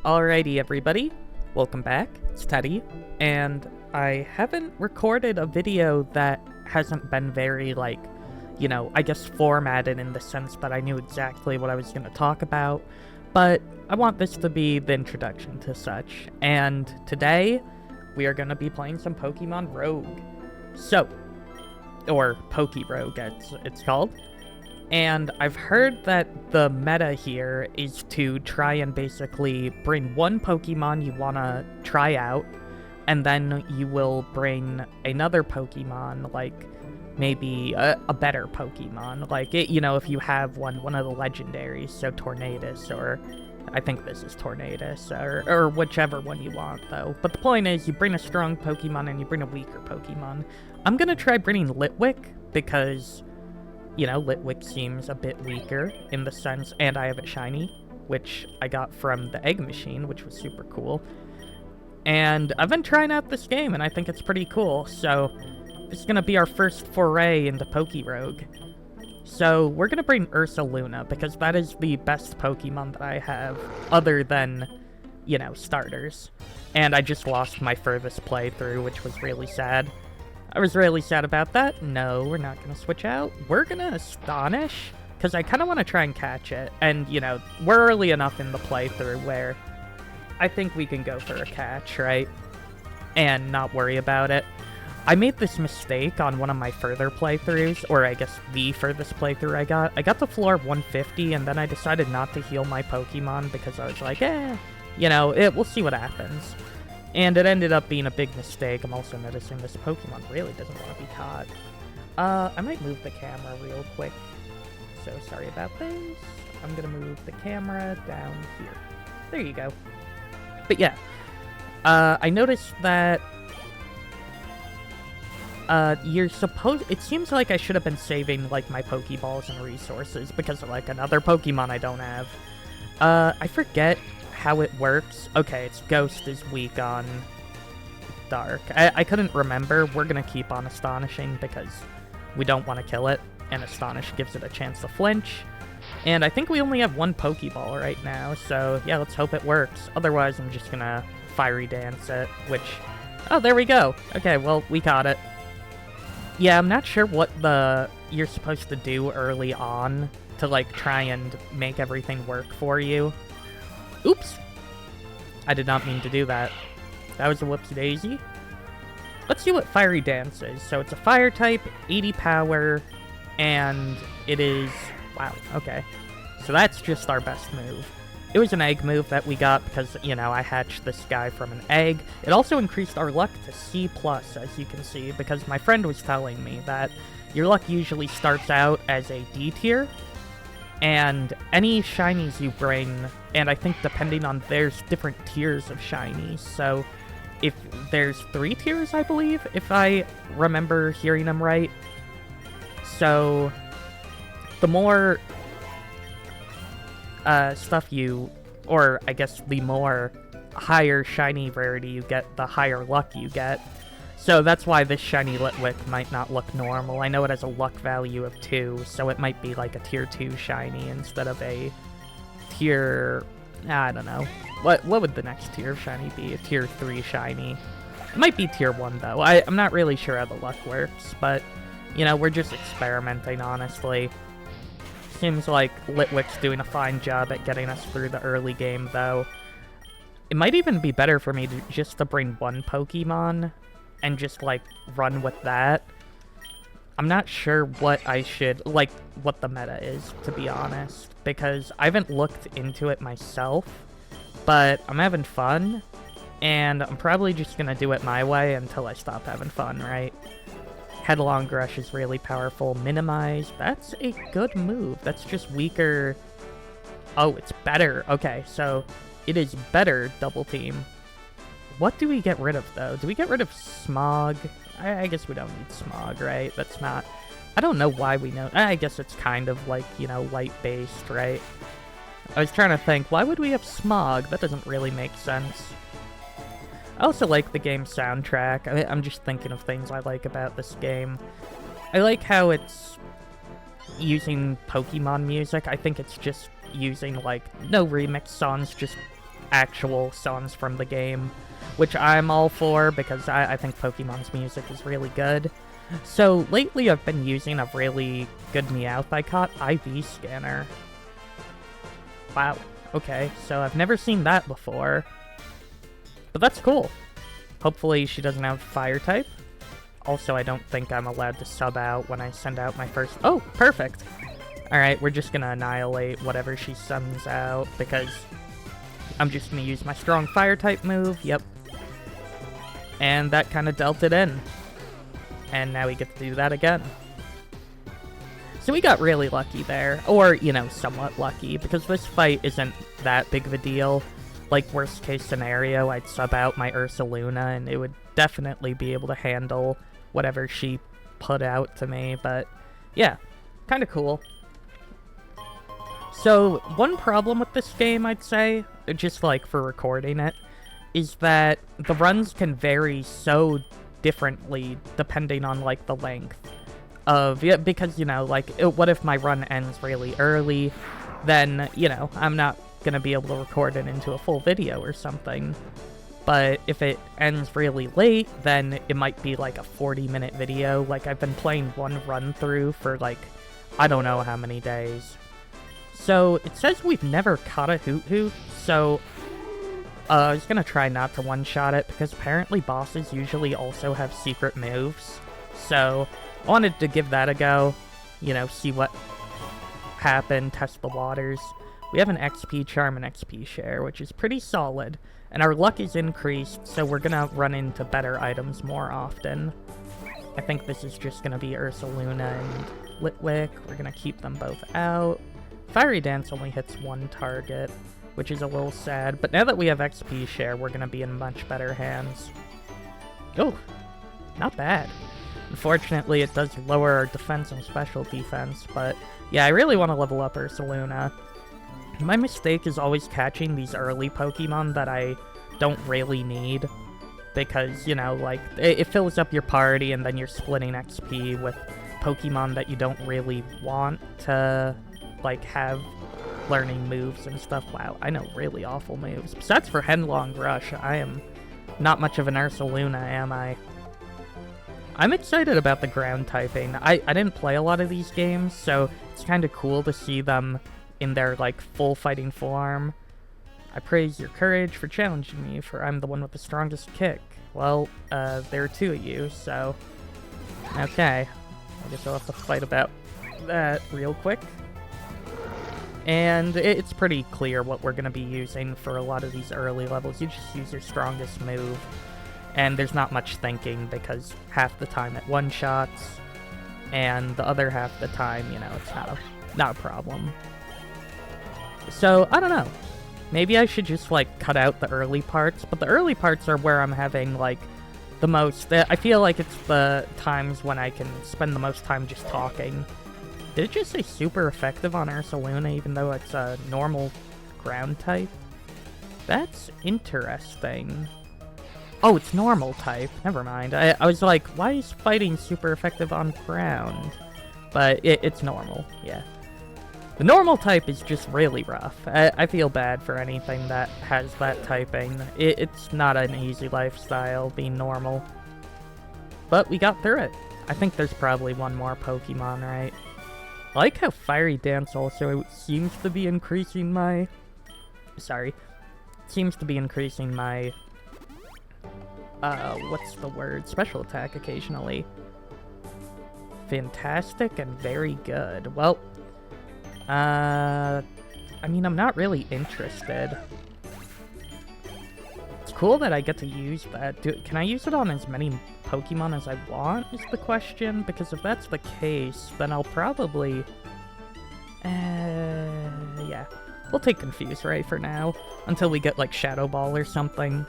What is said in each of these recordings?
Alrighty, everybody. Welcome back. It's Teddy, and I haven't recorded a video that hasn't been very, I guess formatted in the sense that I knew exactly what I was going to talk about, but I want this to be the introduction to such, and today we are going to be playing some Pokemon Rogue. So, or PokeRogue, it's called. And I've heard that the meta here is to try and basically bring one Pokemon you want to try out, and then you will bring another Pokemon, like maybe a better Pokemon. Like, if you have one of the legendaries, so Tornadus, or I think this is Tornadus, or whichever one you want, though. But the point is, you bring a strong Pokemon and you bring a weaker Pokemon. I'm going to try bringing Litwick, because Litwick seems a bit weaker in the sense, and I have it shiny, which I got from the egg machine, which was super cool. And I've been trying out this game, and I think it's pretty cool, so this is going to be our first foray into PokeRogue. So we're going to bring Ursaluna, because that is the best Pokemon that I have, other than, starters. And I just lost my furthest playthrough, which was really sad. I was really sad about that. No, we're not going to switch out. We're going to Astonish, because I kind of want to try and catch it. And, we're early enough in the playthrough where I think we can go for a catch, right? And not worry about it. I made this mistake on one of my further playthroughs, or I guess the furthest playthrough I got. I got to floor 150, and then I decided not to heal my Pokemon, because I was like, we'll see what happens. And it ended up being a big mistake. I'm also noticing this Pokemon really doesn't want to be caught. I might move the camera real quick. So sorry about this. I'm going to move the camera down here. There you go. But yeah. I noticed that you're supposed... It seems like I should have been saving, my Pokeballs and resources because of, another Pokemon I don't have. I forget how it works. Okay, it's Ghost is weak on Dark. I couldn't remember. We're gonna keep on Astonishing because we don't want to kill it, and Astonish gives it a chance to flinch. And I think we only have one Pokeball right now, so yeah, let's hope it works. Otherwise, I'm just gonna Fiery Dance it, which... Oh, there we go! Okay, well, we caught it. Yeah, I'm not sure what you're supposed to do early on to, try and make everything work for you. Oops! I did not mean to do that. That was a whoopsie-daisy. Let's see what Fiery Dance is. So it's a fire type, 80 power, and it is... Wow, okay. So that's just our best move. It was an egg move that we got because, I hatched this guy from an egg. It also increased our luck to C+, as you can see, because my friend was telling me that your luck usually starts out as a D tier, and any shinies you bring, and I think depending on, there's different tiers of shinies, so if there's 3 tiers, I believe, if I remember hearing them right. So the more stuff you, or I guess the more higher shiny rarity you get, the higher luck you get. So that's why this shiny Litwick might not look normal. I know it has a luck value of 2, so it might be like a tier 2 shiny instead of a tier... I don't know. What would the next tier of shiny be? A tier 3 shiny. It might be tier 1, though. I'm not really sure how the luck works, but, we're just experimenting, honestly. Seems like Litwick's doing a fine job at getting us through the early game, though. It might even be better for me just to bring one Pokemon and just, run with that. I'm not sure what I should, what the meta is, to be honest, because I haven't looked into it myself, but I'm having fun, and I'm probably just gonna do it my way until I stop having fun, right? Headlong Rush is really powerful. Minimize, that's a good move. That's just weaker. Oh, it's better. Okay, so it is better Double Team. What do we get rid of, though? Do we get rid of Smog? I guess we don't need Smog, right? That's not... I don't know why we know... I guess it's kind of light-based, right? I was trying to think, why would we have Smog? That doesn't really make sense. I also like the game's soundtrack. I'm just thinking of things I like about this game. I like how it's using Pokemon music. I think it's just using, no remix songs, just actual songs from the game, which I'm all for because I think Pokemon's music is really good. So lately I've been using a really good Meowth I caught, IV Scanner. Wow, okay, so I've never seen that before. But that's cool. Hopefully she doesn't have Fire type. Also, I don't think I'm allowed to sub out when I send out my first... Oh, perfect! Alright, we're just gonna annihilate whatever she sends out, because I'm just gonna use my strong Fire type move, yep. And that kind of dealt it in. And now we get to do that again. So we got really lucky there, or, you know, somewhat lucky, because this fight isn't that big of a deal. Like, worst case scenario, I'd sub out my Ursaluna, and it would definitely be able to handle whatever she put out to me, but yeah, kind of cool. So, one problem with this game, I'd say, just like for recording it, is that the runs can vary so differently depending on, like, the length of, yeah, because, you know, like, what if my run ends really early, then, you know, I'm not gonna be able to record it into a full video or something. But if it ends really late, then it might be like a 40-minute video. Like, I've been playing one run through for like, I don't know how many days. So it says we've never caught a Hoot-Hoot, so I was gonna try not to one-shot it because apparently bosses usually also have secret moves. So I wanted to give that a go, you know, see what happened, test the waters. We have an XP charm and XP share, which is pretty solid, and our luck is increased, so we're gonna run into better items more often. I think this is just gonna be Ursaluna and Litwick. We're gonna keep them both out. Fiery Dance only hits one target, which is a little sad, but now that we have XP share, we're gonna be in much better hands. Oh, not bad. Unfortunately, it does lower our defense and special defense, but yeah, I really want to level up Ursaluna. My mistake is always catching these early Pokemon that I don't really need, because, you know, like, it fills up your party and then you're splitting XP with Pokemon that you don't really want to, like, have learning moves and stuff. Wow, I know really awful moves. Besides for Henlong Rush, I am not much of an Ursaluna, am I? I'm excited about the ground typing. I didn't play a lot of these games, so it's kind of cool to see them in their, like, full fighting form. I praise your courage for challenging me, for I'm the one with the strongest kick. Well, there are two of you, so... Okay. I guess I'll have to fight about that real quick. And it's pretty clear what we're going to be using for a lot of these early levels. You just use your strongest move, and there's not much thinking, because half the time it one-shots, and the other half the time, you know, it's not a problem. So, I don't know. Maybe I should just, like, cut out the early parts, but the early parts are where I'm having, like, the most... I feel like it's the times when I can spend the most time just talking. Did it just say super effective on Ursaluna, even though it's a normal ground type? That's interesting. Oh, it's normal type. Never mind. I was like, why is fighting super effective on ground? But it's normal, yeah. The normal type is just really rough. I feel bad for anything that has that typing. It's not an easy lifestyle, being normal. But we got through it. I think there's probably one more Pokemon, right? I like how Fiery Dance also seems to be increasing my... Sorry. Seems to be increasing my... what's the word? Special attack occasionally. Fantastic and very good. Well... I mean, I'm not really interested. It's cool that I get to use that. Can I use it on as many Pokemon as I want, is the question? Because if that's the case, then I'll probably... yeah. We'll take Confuse Ray for now, until we get, like, Shadow Ball or something.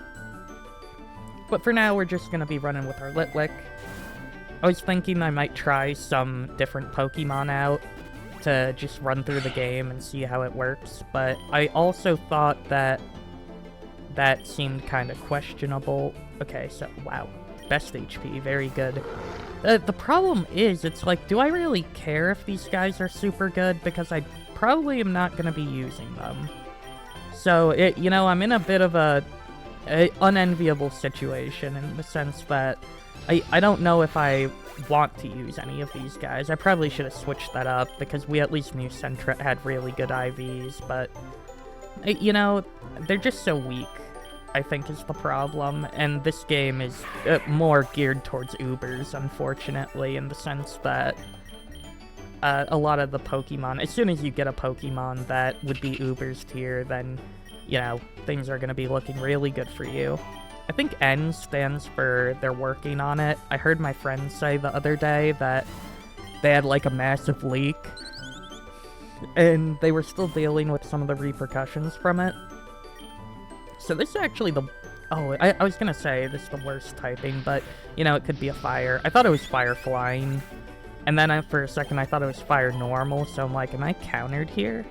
But for now, we're just gonna be running with our Litwick. I was thinking I might try some different Pokemon out to just run through the game and see how it works, but I also thought that that seemed kind of questionable. Okay, so, wow. Best HP, very good. The problem is, it's like, do I really care if these guys are super good? Because I probably am not going to be using them. So, I'm in a bit of a unenviable situation in the sense that I don't know if I want to use any of these guys. I probably should have switched that up because we at least knew Sentra had really good IVs, but, they're just so weak, I think, is the problem. And this game is more geared towards Ubers, unfortunately, in the sense that a lot of the Pokemon, as soon as you get a Pokemon that would be Ubers tier, then, things are going to be looking really good for you. I think N stands for they're working on it. I heard my friend say the other day that they had, like, a massive leak, and they were still dealing with some of the repercussions from it. So this is actually the... Oh, I was going to say this is the worst typing, but, it could be a fire. I thought it was fire flying. And then for a second, I thought it was fire normal, so I'm like, am I countered here?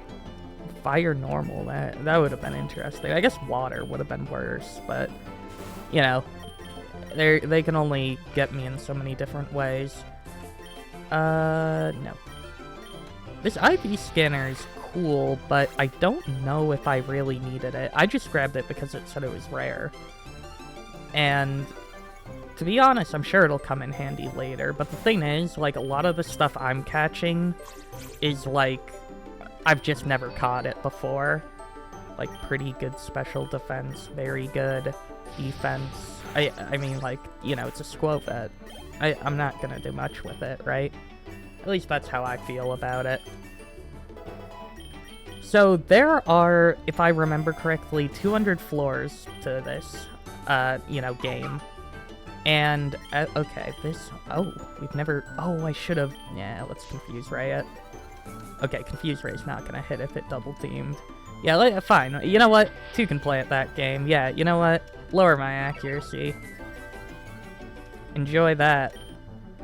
Fire normal, that would have been interesting. I guess water would have been worse, but, they can only get me in so many different ways. No. This IV scanner is cool, but I don't know if I really needed it. I just grabbed it because it said it was rare. And... to be honest, I'm sure it'll come in handy later, but the thing is, like, a lot of the stuff I'm catching is, like, I've just never caught it before. Like, pretty good special defense, very good defense. I mean, like, it's a Squovet. I'm not gonna do much with it, right? At least that's how I feel about it. So, there are, if I remember correctly, 200 floors to this, game. And, okay, we've never... Oh, I should have... Yeah, let's Confuse Ray it. Okay, Confuse Ray's not gonna hit if it double-teamed. Yeah, fine. You know what? 2 can play at that game. Yeah, you know what? Lower my accuracy. Enjoy that.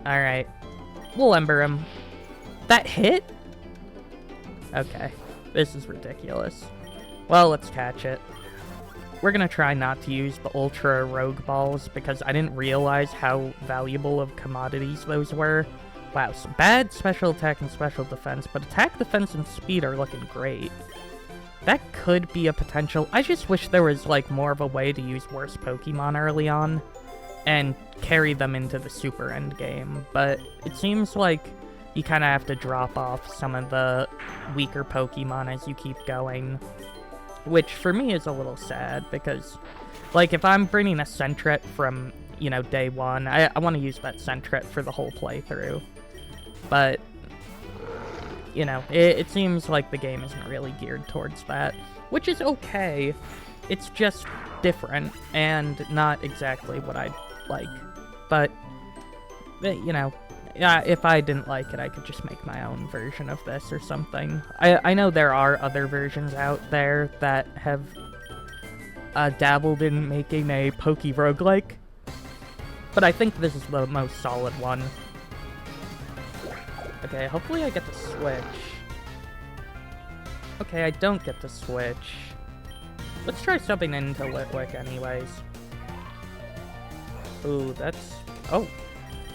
Alright. We'll Ember him. That hit? Okay. This is ridiculous. Well, let's catch it. We're gonna try not to use the Ultra Rogue Balls because I didn't realize how valuable of commodities those were. Wow, so bad special attack and special defense, but attack, defense, and speed are looking great. That could be a potential. I just wish there was, like, more of a way to use worse Pokemon early on and carry them into the super end game, but it seems like you kind of have to drop off some of the weaker Pokemon as you keep going. Which, for me, is a little sad, because, like, if I'm bringing a Sentret from, day one, I want to use that Sentret for the whole playthrough. But, it seems like the game isn't really geared towards that, which is okay. It's just different, and not exactly what I'd like. But, if I didn't like it, I could just make my own version of this or something. I know there are other versions out there that have dabbled in making a PokeRogue-like, but I think this is the most solid one. Okay, hopefully I get to switch. Okay, I don't get to switch. Let's try subbing into Litwick anyways. Ooh, that's... Oh.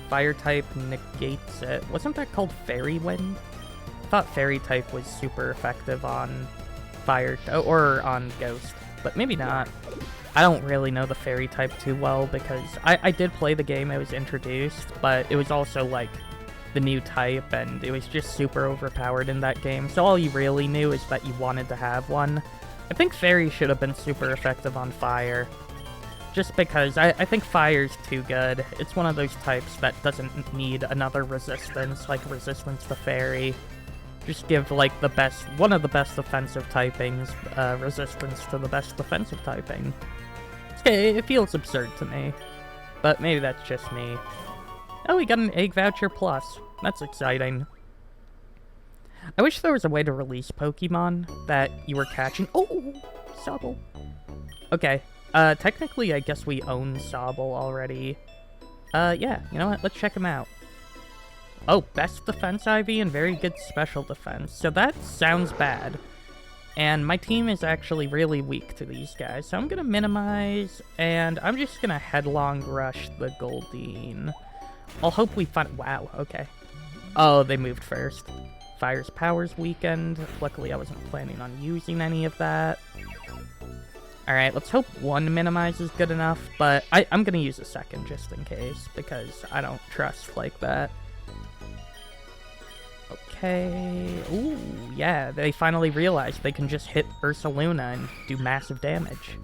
Fire type negates it. Wasn't that called Fairy Wind? I thought Fairy type was super effective on Fire, or on Ghost, but maybe not. I don't really know the Fairy type too well because I did play the game it was introduced, but it was also like the new type and it was just super overpowered in that game, so all you really knew is that you wanted to have one. I think Fairy should have been super effective on Fire. Just because I think Fire's too good. It's one of those types that doesn't need another resistance, like resistance to Fairy. Just give, like, one of the best offensive typings, resistance to the best defensive typing. Okay, it feels absurd to me. But maybe that's just me. Oh, we got an Egg Voucher Plus. That's exciting. I wish there was a way to release Pokemon that you were catching. Oh! Sobble. Okay. Technically, I guess we own Sobble already. Yeah, you know what? Let's check him out. Oh, best defense IV and very good special defense. So that sounds bad. And my team is actually really weak to these guys. So I'm gonna minimize, and I'm just gonna headlong rush the Goldeen. I'll hope we find... Wow, okay. Oh, they moved first. Fire's Powers weakened. Luckily, I wasn't planning on using any of that. Alright, let's hope one minimize is good enough, but I'm gonna use a second just in case, because I don't trust like that. Okay. Ooh, yeah, they finally realized they can just hit Ursaluna and do massive damage.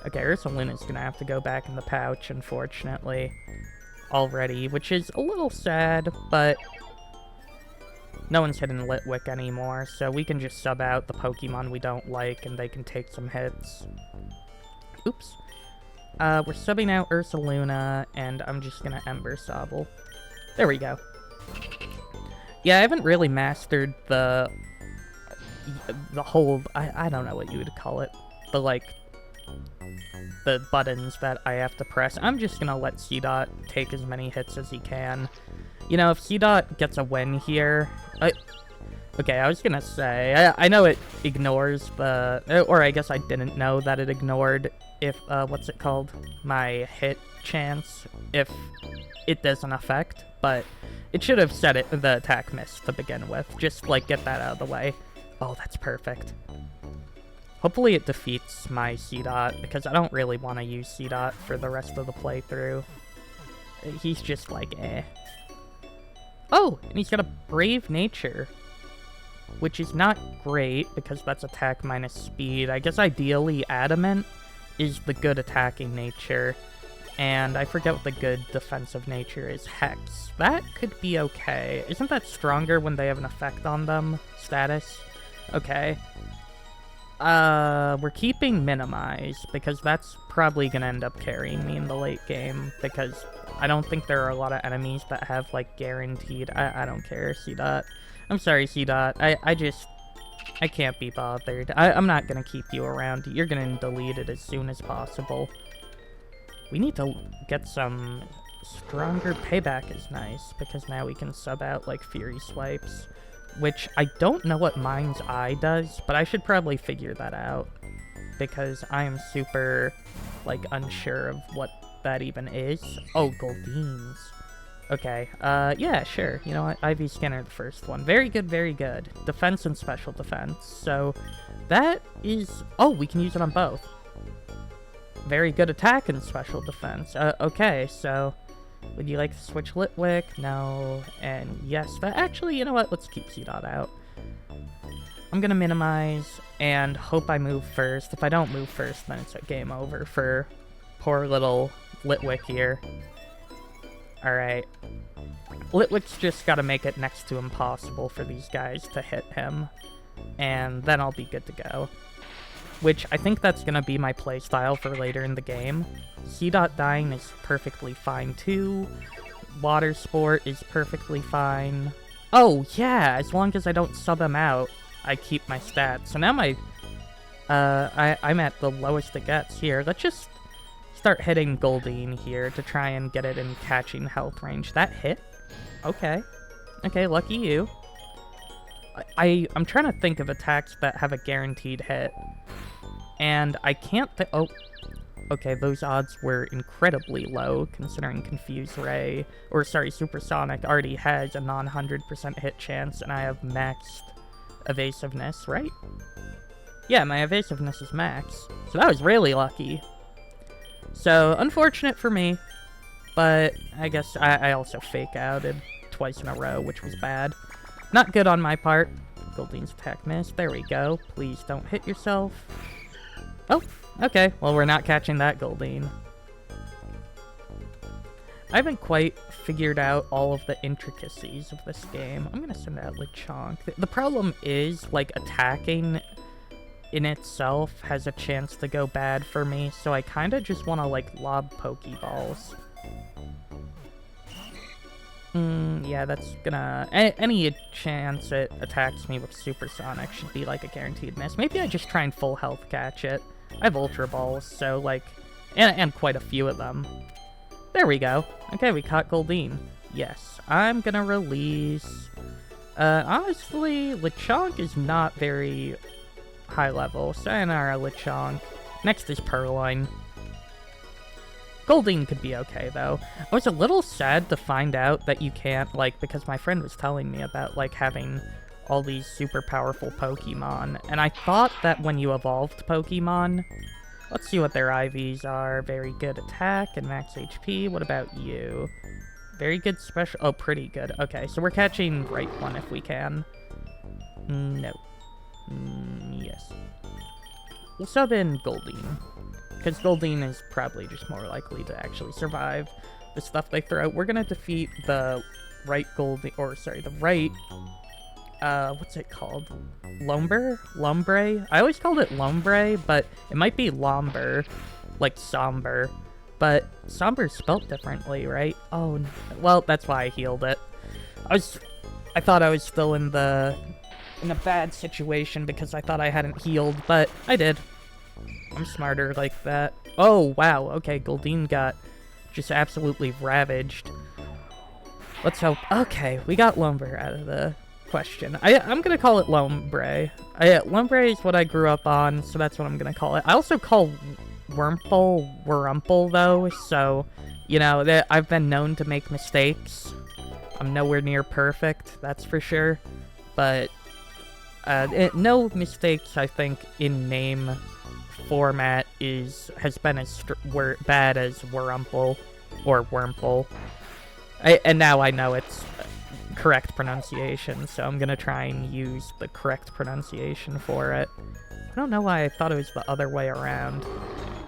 Okay, Ursaluna's gonna have to go back in the pouch, unfortunately, already, which is a little sad, but no one's hitting Litwick anymore, so we can just sub out the Pokemon we don't like, and they can take some hits. Oops. We're subbing out Ursaluna, and I'm just gonna Ember Sobble. There we go. Yeah, I haven't really mastered the whole, I don't know what you would call it, but like, the buttons that I have to press. I'm just gonna let C-Dot take as many hits as he can. You know, if C-Dot gets a win here, okay, I was gonna say, I know it ignores the, or I guess I didn't know that it ignored if, what's it called? My hit chance, if it doesn't affect, but it should have set it the attack miss to begin with. Just, like, get that out of the way. Oh, that's perfect. Hopefully it defeats my C-Dot, because I don't really want to use C-Dot for the rest of the playthrough. He's just like, eh. Oh, and he's got a Brave Nature, which is not great, because that's attack minus speed. I guess ideally Adamant is the good attacking nature, and I forget what the good defensive nature is. Hex. That could be okay. Isn't that stronger when they have an effect on them? Status? Okay. We're keeping Minimize, because that's probably gonna end up carrying me in the late game, because I don't think there are a lot of enemies that have, like, guaranteed... I don't care, C-Dot. I'm sorry, C-Dot. I can't be bothered. I'm not gonna keep you around. You're gonna delete it as soon as possible. We need to get some stronger... Payback is nice, because now we can sub out, like, Fury Swipes. Which, I don't know what Mind's Eye does, but I should probably figure that out. Because I am super, like, unsure of what that even is. Oh, Goldeen's. Okay, yeah, sure. You know what? IV Scanner, the first one. Very good, very good. Defense and special defense. So, that is... Oh, we can use it on both. Very good attack and special defense. Okay, so... Would you like to switch Litwick? No. And yes. But actually, you know what? Let's keep C-Dot out. I'm gonna minimize and hope I move first. If I don't move first, then it's a game over for poor little Litwick here. Alright. Litwick's just gotta make it next to impossible for these guys to hit him. And then I'll be good to go. Which, I think that's gonna be my playstyle for later in the game. C-Dot dying is perfectly fine too. Water Sport is perfectly fine. Oh, yeah, as long as I don't sub him out, I keep my stats. So now my... I'm at the lowest it gets here. Let's just start hitting Goldeen here to try and get it in catching health range. That hit? Okay. Okay, lucky you. I'm trying to think of attacks that have a guaranteed hit. And I can't oh, okay, those odds were incredibly low, considering Confuse Ray, or sorry, Supersonic already has a non-100% hit chance, and I have maxed evasiveness, right? Yeah, my evasiveness is max, so that was really lucky. So, unfortunate for me, but I guess I also fake-outed twice in a row, which was bad. Not good on my part. Goldeen's attack missed, there we go. Please don't hit yourself. Oh, okay. Well, we're not catching that Goldeen. I haven't quite figured out all of the intricacies of this game. I'm gonna send out Lechonk. The problem is, like, attacking in itself has a chance to go bad for me, so I kinda just wanna, like, lob Pokeballs. Yeah, that's gonna... Any chance it attacks me with Supersonic should be, like, a guaranteed miss. Maybe I just try and full health catch it. I have Ultra Balls, so, like... And quite a few of them. There we go. Okay, we caught Goldeen. Yes, I'm gonna release... honestly, Lechonk is not very high level. Sayonara, Lechonk. Next is Purloin. Goldeen could be okay, though. I was a little sad to find out that you can't, like, because my friend was telling me about, like, having all these super powerful Pokemon, and I thought that when you evolved Pokemon, let's see what their IVs are. Very good attack and max HP. What about you? Very good special. Oh, pretty good. Okay, so we're catching right one if we can. No. Yes. We'll sub in Goldeen, because Goldeen is probably just more likely to actually survive the stuff they throw. We're gonna defeat the right Goldeen, or sorry, the right, what's it called? Lombre? I always called it Lombre, but it might be Lomber, like somber. But somber's spelt differently, right? Oh, well, that's why I healed it. I thought I was still in a bad situation because I thought I hadn't healed, but I did. I'm smarter like that. Oh, wow. Okay, Goldeen got just absolutely ravaged. Let's hope. Okay, we got Lombre out of the question. I'm gonna call it Lombre. Lombre is what I grew up on, so that's what I'm gonna call it. I also call Wurmple, though, so, you know, I've been known to make mistakes. I'm nowhere near perfect, that's for sure, but no mistakes, I think, in name format has been as bad as Wurmple or Wurmple. And now I know it's correct pronunciation, so I'm gonna try and use the correct pronunciation for it. I don't know why I thought it was the other way around.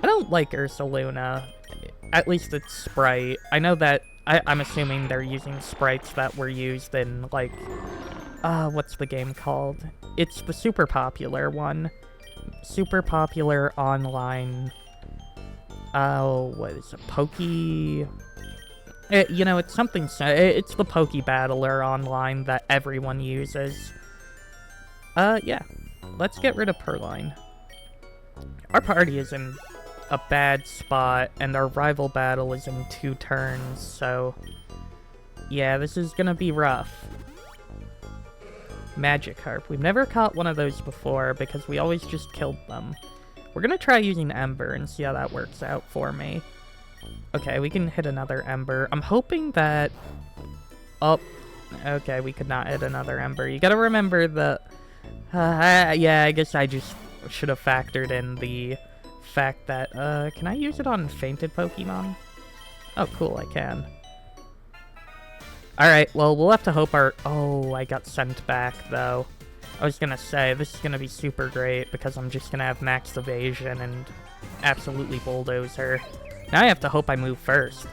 I don't like Ursaluna. At least it's Sprite. I know that I'm assuming they're using sprites that were used in, like, what's the game called? It's the super popular one. Super popular online, what is it? You know, it's something, it's the Poke Battler online that everyone uses. Yeah. Let's get rid of Purloin. Our party is in a bad spot, and our rival battle is in 2 turns, so yeah, this is gonna be rough. Magikarp. We've never caught one of those before because we always just killed them. We're gonna try using Ember and see how that works out for me. Okay, we can hit another Ember. I'm hoping that... Oh, okay, we could not hit another Ember. You gotta remember the... yeah, I guess I just should have factored in the fact that, can I use it on fainted Pokemon? Oh, cool, I can. Alright, well, we'll have to hope our... Oh, I got sent back, though. I was gonna say, this is gonna be super great, because I'm just gonna have max evasion and absolutely bulldoze her. Now I have to hope I move first.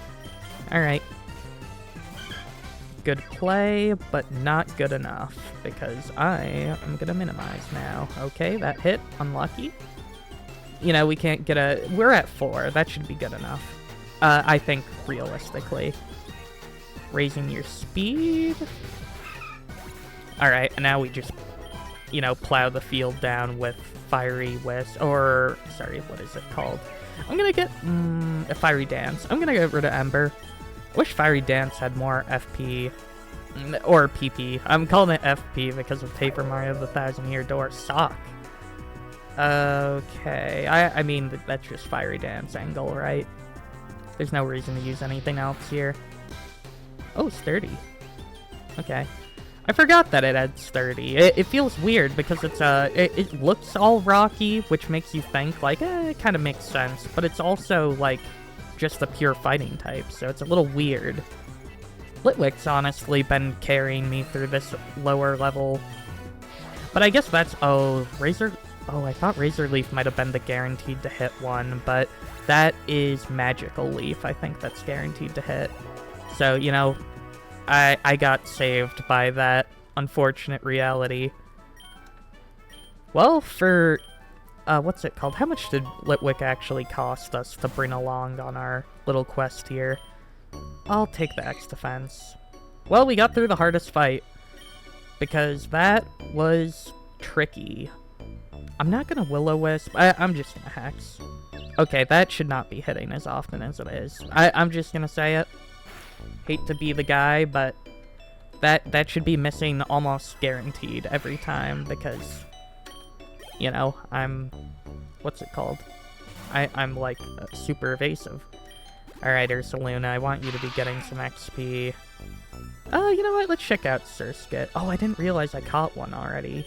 Alright. Good play, but not good enough, because I am gonna minimize now. Okay, that hit. Unlucky. You know, we can't get a... We're at 4. That should be good enough. I think, realistically. Raising your speed. Alright, and now we just, you know, plow the field down with Fiery Wisp, or, sorry, what is it called? I'm gonna get, a Fiery Dance. I'm gonna get rid of Ember. Wish Fiery Dance had more FP, or PP. I'm calling it FP because of Paper Mario the Thousand Year Door. Sock. Okay, I mean, that's just Fiery Dance angle, right? There's no reason to use anything else here. Oh, sturdy. Okay. I forgot that it had sturdy. It feels weird because it's, it looks all rocky, which makes you think, like, it kind of makes sense. But it's also, like, just a pure fighting type, so it's a little weird. Litwick's honestly been carrying me through this lower level. But I guess that's... Oh, Razor... Oh, I thought Razor Leaf might have been the guaranteed to hit one, but that is Magical Leaf. I think that's guaranteed to hit. So, you know, I got saved by that unfortunate reality. Well, for... what's it called? How much did Litwick actually cost us to bring along on our little quest here? I'll take the X defense. Well, we got through the hardest fight, because that was tricky. I'm not gonna Will-O-Wisp. I'm just gonna Hex. Okay, that should not be hitting as often as it is. I'm just gonna say it. Hate to be the guy, but that should be missing almost guaranteed every time, because, you know, I'm... What's it called? I'm like, super evasive. Alright, Ursaluna, I want you to be getting some XP. You know what? Let's check out Surskit. Oh, I didn't realize I caught one already.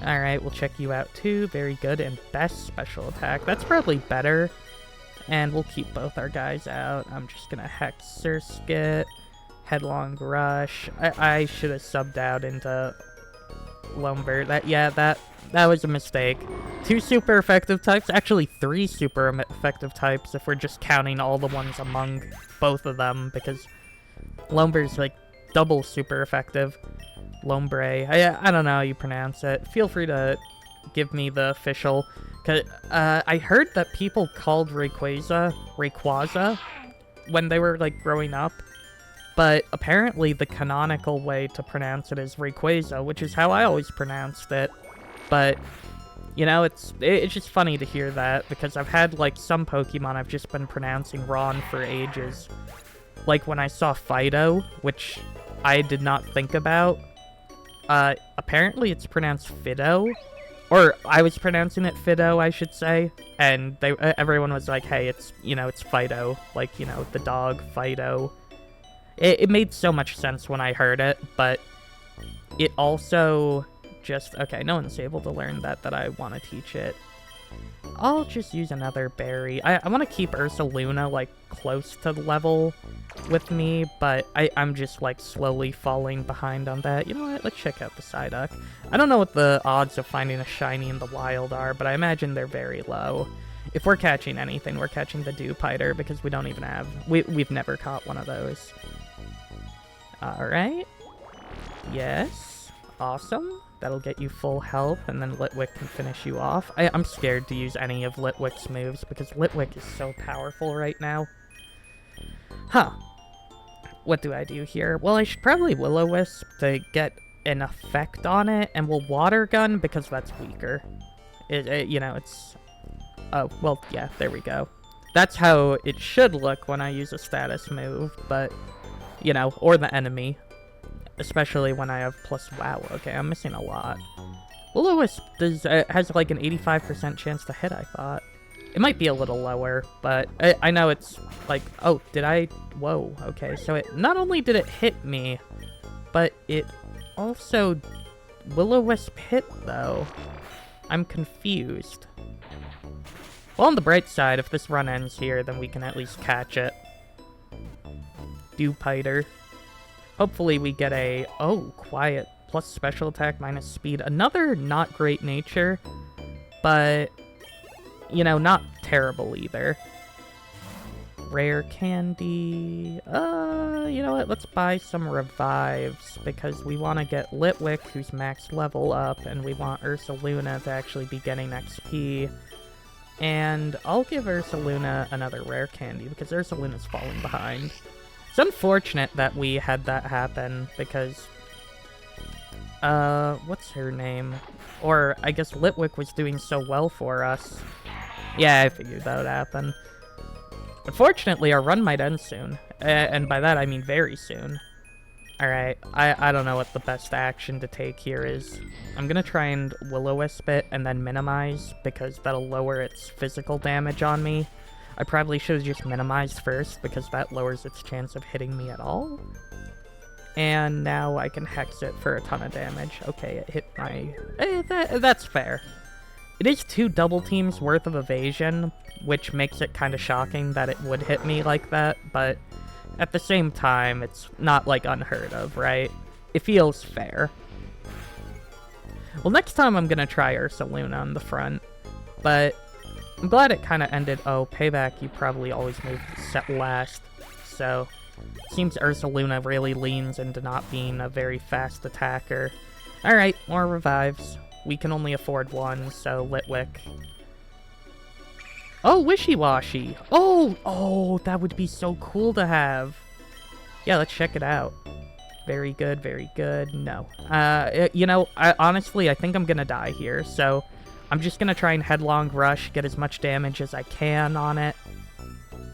Alright, we'll check you out too. Very good. And best special attack. That's probably better. And we'll keep both our guys out. I'm just gonna Hex Surskit. Headlong Rush. I should have subbed out into Lumber. That was a mistake. 2 super effective types. Actually, 3 super effective types if we're just counting all the ones among both of them. Because Lumber's like double super effective. Lombre. I don't know how you pronounce it. Feel free to give me the official. Cause I heard that people called Rayquaza when they were like growing up. But apparently the canonical way to pronounce it is Rayquaza, which is how I always pronounced it. But, you know, it's just funny to hear that, because I've had, like, some Pokemon I've just been pronouncing wrong for ages. Like when I saw Fido, which I did not think about, apparently it's pronounced Fido. Or I was pronouncing it Fido, I should say. And everyone was like, hey, it's, you know, it's Fido. Like, you know, the dog, Fido. It made so much sense when I heard it, but it also just... Okay, no one's able to learn that I want to teach it. I'll just use another berry. I want to keep Ursaluna, like, close to the level with me, but I'm just, like, slowly falling behind on that. You know what? Let's check out the Psyduck. I don't know what the odds of finding a shiny in the wild are, but I imagine they're very low. If we're catching anything, we're catching the Dewpider, because we don't even have... We've never caught one of those. Alright. Yes. Awesome. That'll get you full health, and then Litwick can finish you off. I'm scared to use any of Litwick's moves, because Litwick is so powerful right now. Huh. What do I do here? Well, I should probably Will-O-Wisp to get an effect on it, and we'll Water Gun, because that's weaker. You know, it's... Oh, well, yeah, there we go. That's how it should look when I use a status move, but... You know, or the enemy. Especially when I have plus... Wow, okay, I'm missing a lot. Will-O-Wisp has like an 85% chance to hit, I thought. It might be a little lower, but I know it's like... Oh, did I... Whoa, okay, so it not only did it hit me, but it also... Will-O-Wisp hit, though. I'm confused. Well, on the bright side, if this run ends here, then we can at least catch it. Dewpider. Hopefully we get a... Oh, quiet. Plus special attack, minus speed. Another not great nature, but, you know, not terrible either. Rare candy. You know what? Let's buy some revives, because we want to get Litwick, who's max level up, and we want Ursaluna to actually be getting XP. And I'll give Ursaluna another rare candy, because Ursaluna's falling behind. It's unfortunate that we had that happen, because, what's her name? Or, I guess Litwick was doing so well for us. Yeah, I figured that would happen. Unfortunately, our run might end soon. And by that, I mean very soon. Alright, I don't know what the best action to take here is. I'm gonna try and Will-O-Wisp it and then minimize, because that'll lower its physical damage on me. I probably should have just minimized first, because that lowers its chance of hitting me at all. And now I can Hex it for a ton of damage. Okay, it hit my... that's fair. It is 2 double teams worth of evasion, which makes it kind of shocking that it would hit me like that, but at the same time, it's not, like, unheard of, right? It feels fair. Well, next time I'm gonna try Ursaluna on the front, but I'm glad it kind of ended. Oh, Payback, you probably always move set last, so it seems Ursaluna really leans into not being a very fast attacker. Alright, more revives. We can only afford one, so Litwick. Oh, Wishy-Washy! Oh, that would be so cool to have. Yeah, let's check it out. Very good, very good. No. You know, honestly, I think I'm gonna die here, so I'm just gonna try and Headlong Rush, get as much damage as I can on it.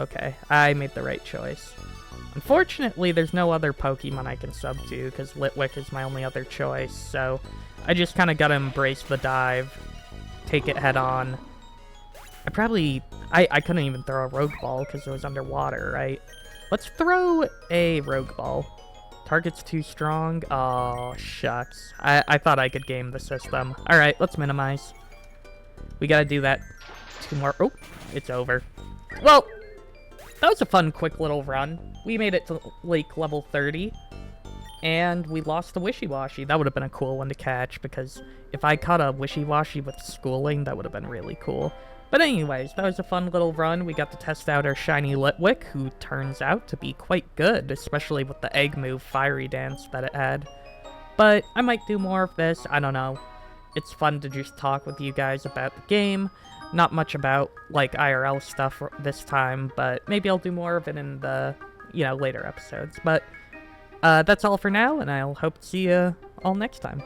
Okay, I made the right choice. Unfortunately, there's no other Pokemon I can sub to, because Litwick is my only other choice, so I just kind of gotta embrace the dive, take it head on. I couldn't even throw a rogue ball because it was underwater, right? Let's throw a rogue ball. Target's too strong. Oh, shucks. I thought I could game the system. Alright, let's minimize. We gotta do that 2 more. Oh, it's over. Well, that was a fun, quick little run. We made it to, like, level 30. And we lost the Wishy-Washy. That would have been a cool one to catch, because if I caught a Wishy-Washy with schooling, that would have been really cool. But anyways, that was a fun little run. We got to test out our shiny Litwick, who turns out to be quite good, especially with the egg move Fiery Dance that it had. But I might do more of this, I don't know. It's fun to just talk with you guys about the game. Not much about, like, IRL stuff this time, but maybe I'll do more of it in the, later episodes. But that's all for now, and I'll hope to see you all next time.